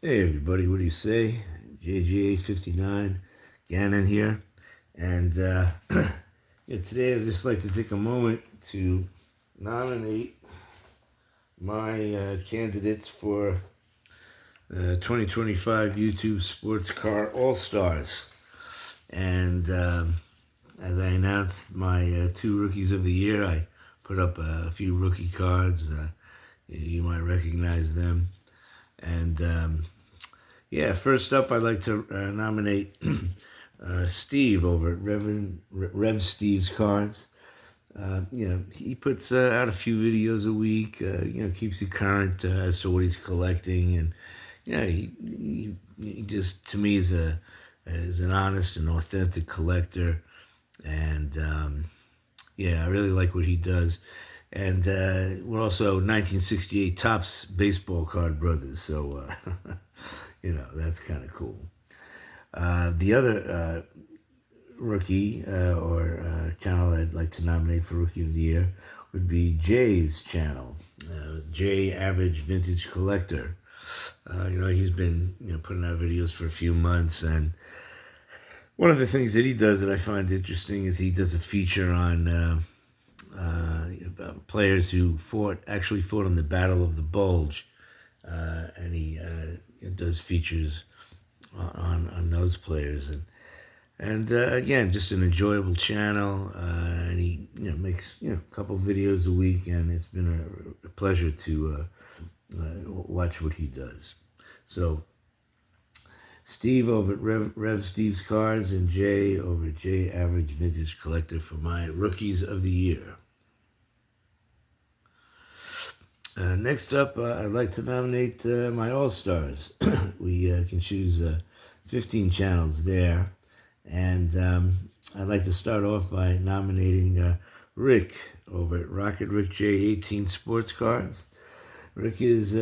Hey everybody, what do you say? JGA59, Gannon here. And today I'd just like to take a moment to nominate my candidates for 2025 YouTube Sports Car All-Stars. And as I announced my two Rookies of the Year, I put up a few rookie cards. You might recognize them. And first up, I'd like to nominate Steve over at Rev Steve's Cards. He puts out a few videos a week. Keeps you current as to what he's collecting, and he just, to me, is an honest and authentic collector, and I really like what he does. And we're also 1968 Topps baseball card brothers, so that's kind of cool. The other rookie or channel I'd like to nominate for Rookie of the Year would be Jay's channel, Jay Average Vintage Collector. He's been putting out videos for a few months, and one of the things that he does that I find interesting is he does a feature on players who actually fought in the Battle of the Bulge, and he does features on those players, and again, just an enjoyable channel, and he makes a couple videos a week, and it's been a pleasure to watch what he does. So Steve over at Rev Steve's Cards, and Jay over at Jay Average Vintage Collector for my Rookies of the Year. Next up, I'd like to nominate my All-Stars. We can choose 15 channels there. And I'd like to start off by nominating Rick over at Rocket Rick J18 Sports Cards. Rick is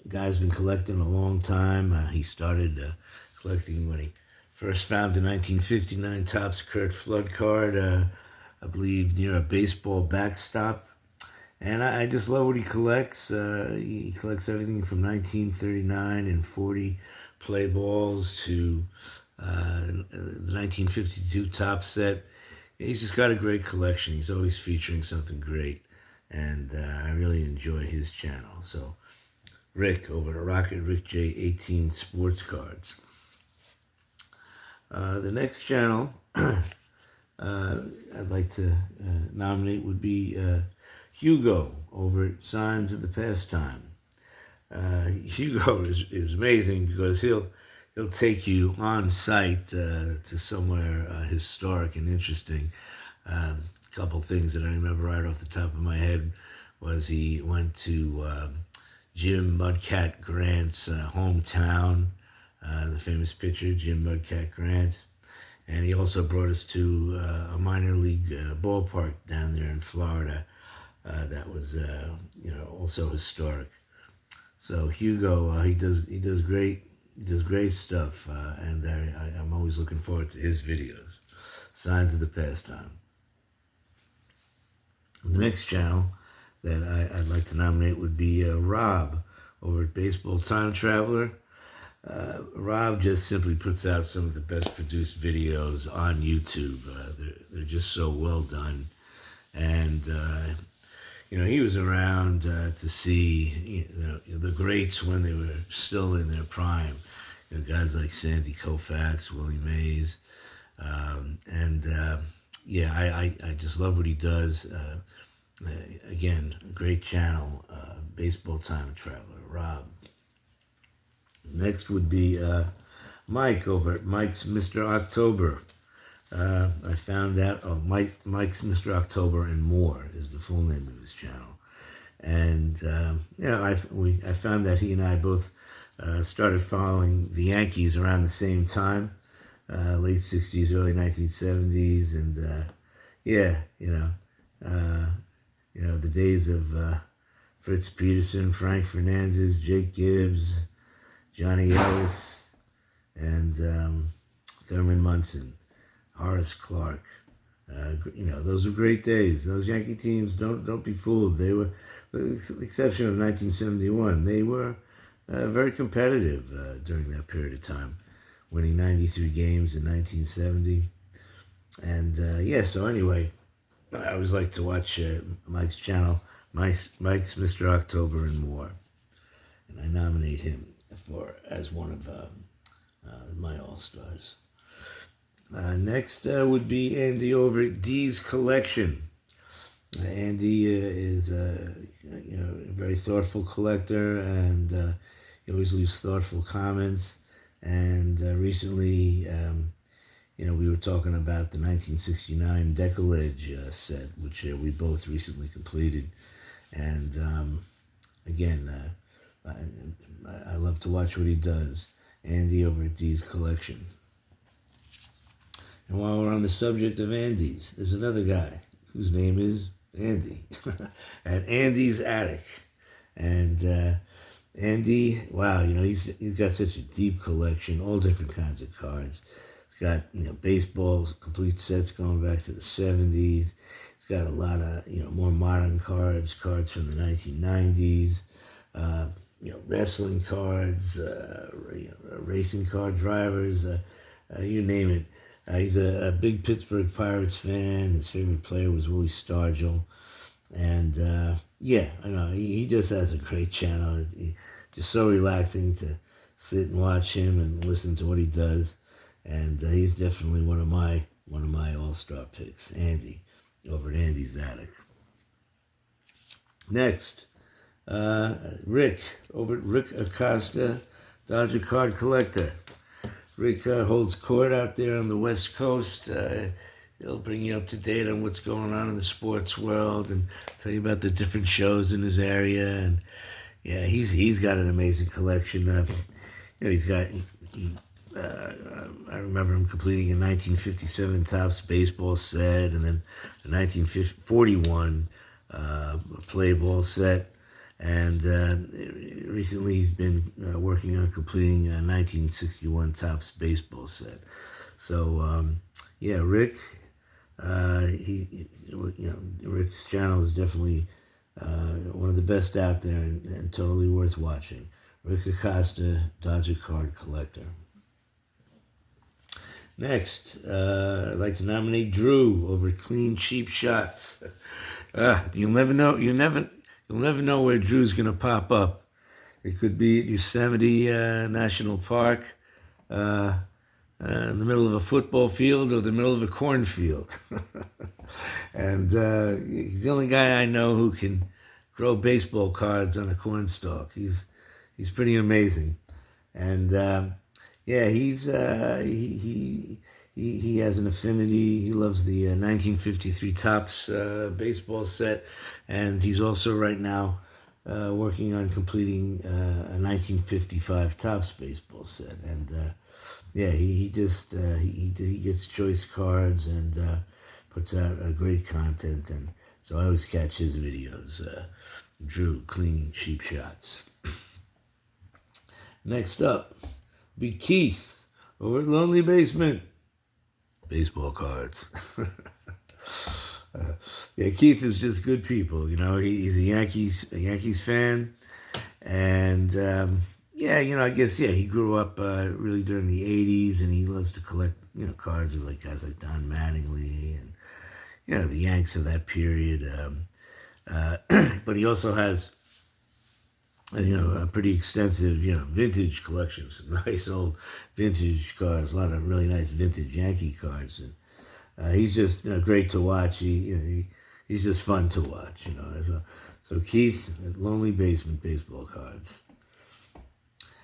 guy's been collecting a long time. He started collecting when he first found the 1959 Topps Kurt Flood card, I believe near a baseball backstop. And I just love what he collects. He collects everything from 1939 and 40 play balls to the 1952 Top set. He's just got a great collection. He's always featuring something great. And I really enjoy his channel. So Rick over at Rocket Rick J18 Sports Cards. The next channel I'd like to nominate would be Hugo over at Signs of the Pastime. Hugo is amazing because he'll take you on site to somewhere historic and interesting. A couple things that I remember right off the top of my head was he went to Jim Mudcat Grant's hometown, the famous pitcher Jim Mudcat Grant. And he also brought us to a minor league ballpark down there in Florida that was, also historic. So Hugo, he does great stuff, and I'm always looking forward to his videos. Signs of the Pastime. The next channel that I'd like to nominate would be Rob over at Baseball Time Traveler. Rob just simply puts out some of the best produced videos on YouTube. They're just so well done. And, he was around to see the greats when they were still in their prime. Guys like Sandy Koufax, Willie Mays. I just love what he does. Again, great channel, Baseball Time Traveler, Rob. Next would be Mike over at Mike's Mr. October. I found out, Mike's Mr. October and More is the full name of his channel. And, I found that he and I both started following the Yankees around the same time, late 60s, early 1970s. And, the days of Fritz Peterson, Frank Fernandez, Jake Gibbs, Johnny Ellis, and Thurman Munson, Horace Clark. Those were great days. Those Yankee teams, don't be fooled. They were, with the exception of 1971, they were very competitive during that period of time, winning 93 games in 1970. And so anyway, I always like to watch Mike's channel, Mike's Mr. October and More, and I nominate him as one of my All-Stars. Next would be Andy over at D's Collection. Andy is a very thoughtful collector, and he always leaves thoughtful comments. And recently, we were talking about the 1969 Decollage set, which we both recently completed. And again, I love to watch what he does. Andy over at D's Collection. And while we're on the subject of Andy's, there's another guy whose name is Andy at Andy's Attic. And Andy, wow, he's got such a deep collection, all different kinds of cards. He's got, baseball, complete sets going back to the 70s. He's got a lot of, more modern cards from the 1990s, wrestling cards, racing car drivers, you name it. He's a big Pittsburgh Pirates fan. His favorite player was Willie Stargell. And I know, he just has a great channel. Just so relaxing to sit and watch him and listen to what he does. And he's definitely one of my all-star picks. Andy, over at Andy's Attic. Next, Rick, over at Rick Costa, Dodger Card Collector. Rick holds court out there on the West Coast. He'll bring you up to date on what's going on in the sports world and tell you about the different shows in his area. And yeah, he's got an amazing collection. He's got. I remember him completing a 1957 Topps baseball set, and then a 1941 play ball set. And recently he's been working on completing a 1961 Topps baseball set. So, Rick, Rick's channel is definitely one of the best out there and totally worth watching. Rick Acosta, Dodger Card Collector. Next, I'd like to nominate Drew over Clean Cheap Shots. You'll never know. You'll never know where Drew's gonna pop up. It could be at Yosemite National Park, in the middle of a football field, or the middle of a cornfield. And he's the only guy I know who can grow baseball cards on a cornstalk. He's pretty amazing. And he has an affinity. He loves the 1953 Topps baseball set, and he's also right now working on completing a 1955 Topps baseball set. And he gets choice cards and puts out great content. And so I always catch his videos. Drew, Clean Cheap Shots. Next up be Keith over at Lonely Basement. Baseball cards. Keith is just good people. He's a Yankees fan, and I guess he grew up really during the '80s, and he loves to collect cards of guys like Don Mattingly and the Yanks of that period. But he also has a pretty extensive vintage collection, some nice old vintage cards, a lot of really nice vintage Yankee cards, and he's just great to watch. He's just fun to watch, So Keith at Lonely Basement Baseball Cards.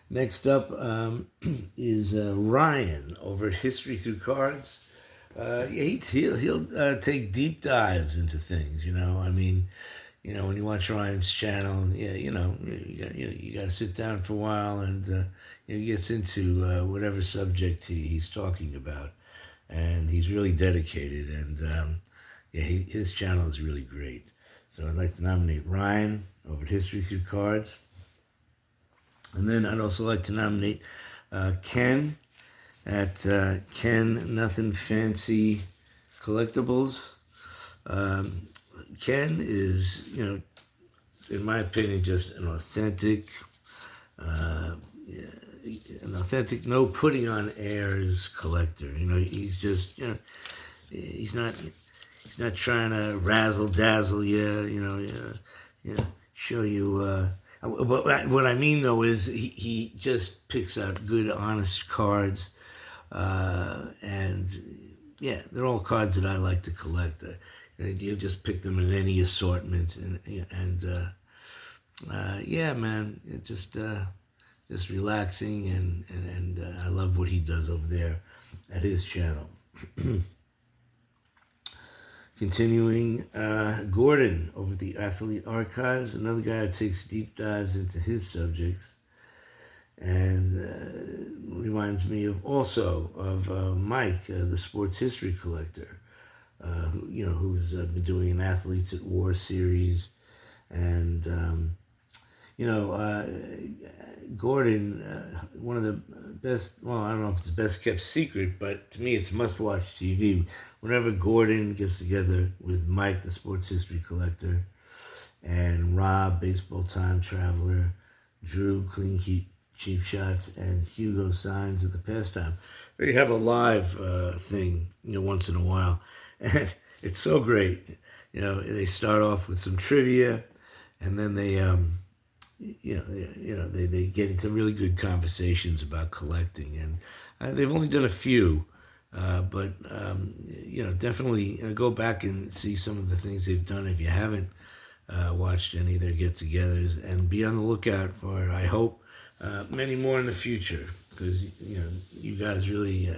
Next up is Ryan over at History Through Cards. He'll take deep dives into things. When you watch Ryan's channel, you got to sit down for a while, and he gets into whatever subject he's talking about, and he's really dedicated, and his channel is really great. So I'd like to nominate Ryan over at History Through Cards, and then I'd also like to nominate Ken at Ken Nothing Fancy Collectibles. Ken is, in my opinion, just uh, an authentic, no putting on airs collector. He's just, he's not trying to razzle dazzle you, show you. What I mean though is he just picks out good, honest cards, and yeah, they're all cards that I like to collect. You just pick them in any assortment, and yeah, man, it's just relaxing, and I love what he does over there at his channel. Continuing, Gordon over at the Athlete Archives, another guy who takes deep dives into his subjects, and reminds me of Mike, the sports history collector, who's been doing an Athletes at War series, and Gordon, one of the best, well, I don't know if it's the best kept secret, but to me it's must-watch TV. Whenever Gordon gets together with Mike, the sports history collector, and Rob, baseball time traveler, Drew, clean cheap shots, and Hugo, signs of the pastime, they have a live thing, once in a while. And it's so great. They start off with some trivia, and then they they get into really good conversations about collecting, and they've only done a few, but definitely go back and see some of the things they've done if you haven't watched any of their get-togethers, and be on the lookout for, I hope, many more in the future, because you guys really,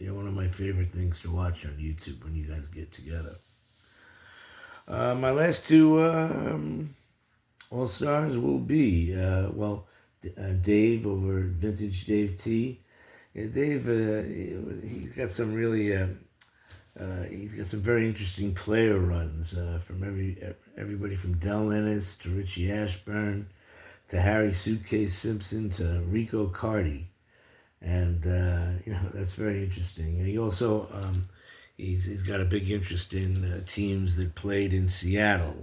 you're one of my favorite things to watch on YouTube when you guys get together. My last two All-Stars will be, Dave over Vintage Dave T. Yeah, Dave, he's got some really, he's got some very interesting player runs from everybody from Del Ennis to Richie Ashburn to Harry Suitcase Simpson to Rico Cardi. And, that's very interesting. And he also, he's got a big interest in teams that played in Seattle,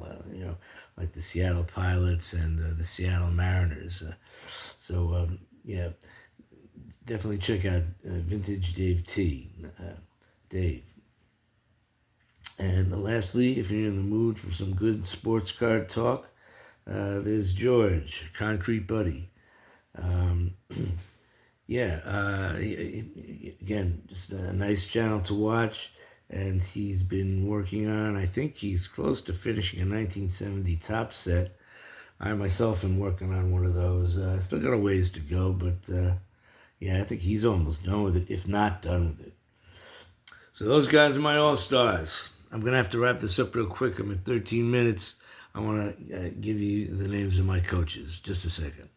like the Seattle Pilots and the Seattle Mariners. Yeah, definitely check out Vintage Dave T. Dave. And lastly, if you're in the mood for some good sports card talk, there's George, Concrete Buddy. Again, just a nice channel to watch. And he's been working on, I think he's close to finishing a 1970 top set. I myself am working on one of those. Still got a ways to go, but I think he's almost done with it, if not done with it. So those guys are my all-stars. I'm going to have to wrap this up real quick. I'm at 13 minutes. I want to give you the names of my coaches. Just a second.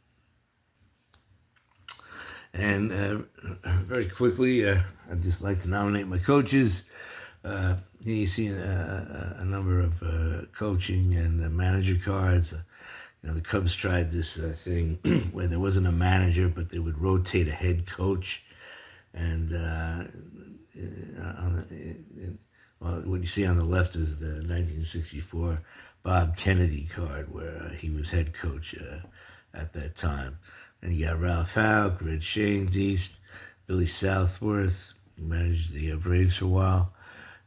And very quickly, I'd just like to nominate my coaches. You see a number of coaching and manager cards. The Cubs tried this thing where there wasn't a manager, but they would rotate a head coach. And what you see on the left is the 1964 Bob Kennedy card, where he was head coach at that time. And you got Ralph Houck, Red Shanes East, Billy Southworth, who managed the Braves for a while.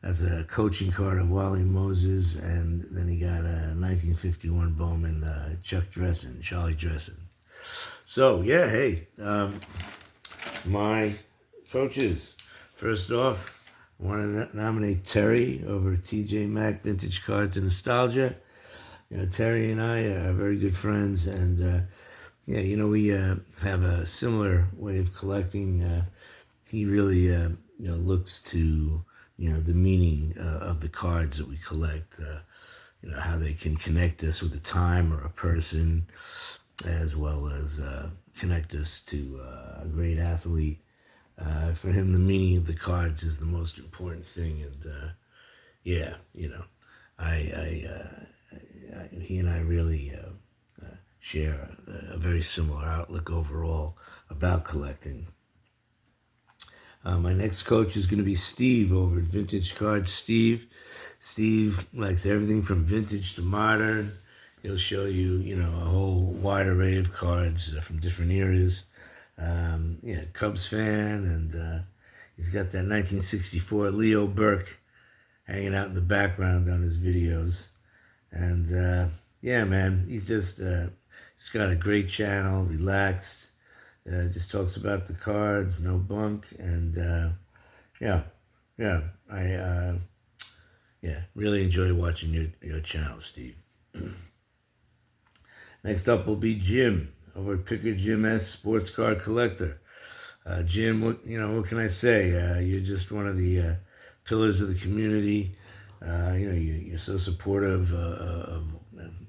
That's a coaching card of Wally Moses, and then he got a 1951 Bowman, Charlie Dressen. So, my coaches. First off, I want to nominate Terry over TJ Mack Vintage Cards and Nostalgia. Terry and I are very good friends, and we have a similar way of collecting. He really, looks to the meaning of the cards that we collect, how they can connect us with a time or a person, as well as connect us to a great athlete. For him, the meaning of the cards is the most important thing, and he and I really share a very similar outlook overall about collecting. My next coach is going to be Steve over at Vintage Cards. Steve likes everything from vintage to modern. He'll show you, a whole wide array of cards from different eras. Cubs fan, and he's got that 1964 Leo Burke hanging out in the background on his videos. And man, he's got a great channel, relaxed. Just talks about the cards, no bunk, and I really enjoy watching your channel, Steve. Next up will be Jim over at Picker Jim S Sports Card Collector. Jim, what can I say? You're just one of the pillars of the community. You're so supportive of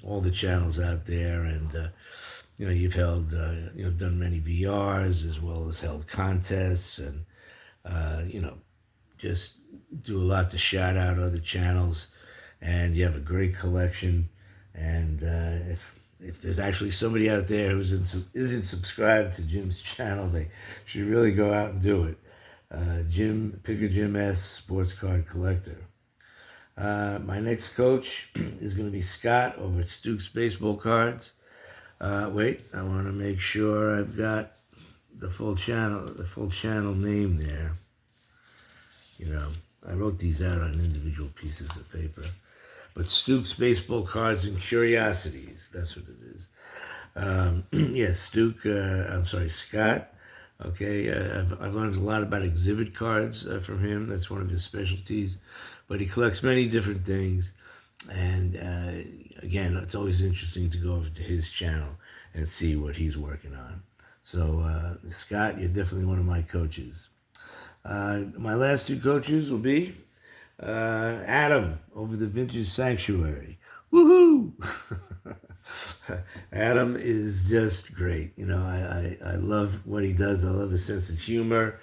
all the channels out there, and you've held, done many VRs as well as held contests, and just do a lot to shout out other channels. And you have a great collection. And if there's actually somebody out there who isn't subscribed to Jim's channel, they should really go out and do it. Picker Jim S Sports Card Collector. My next coach is going to be Scott over at Stuke's Baseball Cards. Wait, I want to make sure I've got the full channel name there. I wrote these out on individual pieces of paper. But Stuke's Baseball Cards and Curiosities, that's what it is. Scott. Okay, I've learned a lot about exhibit cards from him. That's one of his specialties. But he collects many different things. And again, it's always interesting to go over to his channel and see what he's working on. So, Scott, you're definitely one of my coaches. My last two coaches will be Adam over the Vintage Sanctuary. Woohoo! Adam is just great. I love what he does. I love his sense of humor.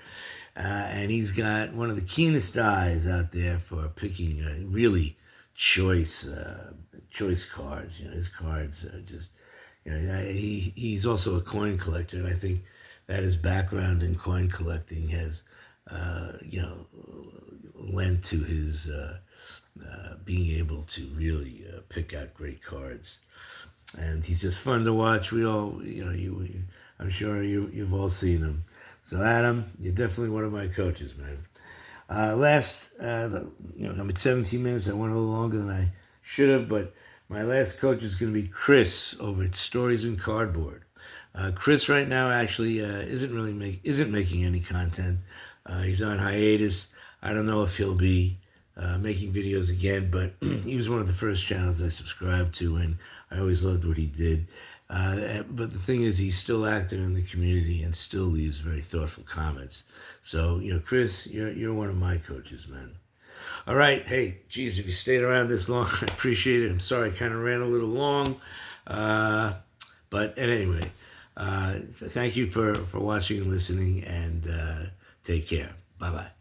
And he's got one of the keenest eyes out there for picking really choice cards. His cards are just, he's also a coin collector, and I think that his background in coin collecting has, lent to his being able to really pick out great cards. And he's just fun to watch. We all, I'm sure you've all seen him. So Adam, you're definitely one of my coaches, man. I'm at 17 minutes. I went a little longer than I should have, but my last coach is going to be Chris over at Stories in Cardboard. Chris right now actually isn't making any content. He's on hiatus. I don't know if he'll be making videos again, but he was one of the first channels I subscribed to, and I always loved what he did. But the thing is, he's still active in the community and still leaves very thoughtful comments. So, Chris, you're one of my coaches, man. All right. Hey, geez, if you stayed around this long, I appreciate it. I'm sorry I kind of ran a little long. But anyway, thank you for watching and listening, and take care. Bye-bye.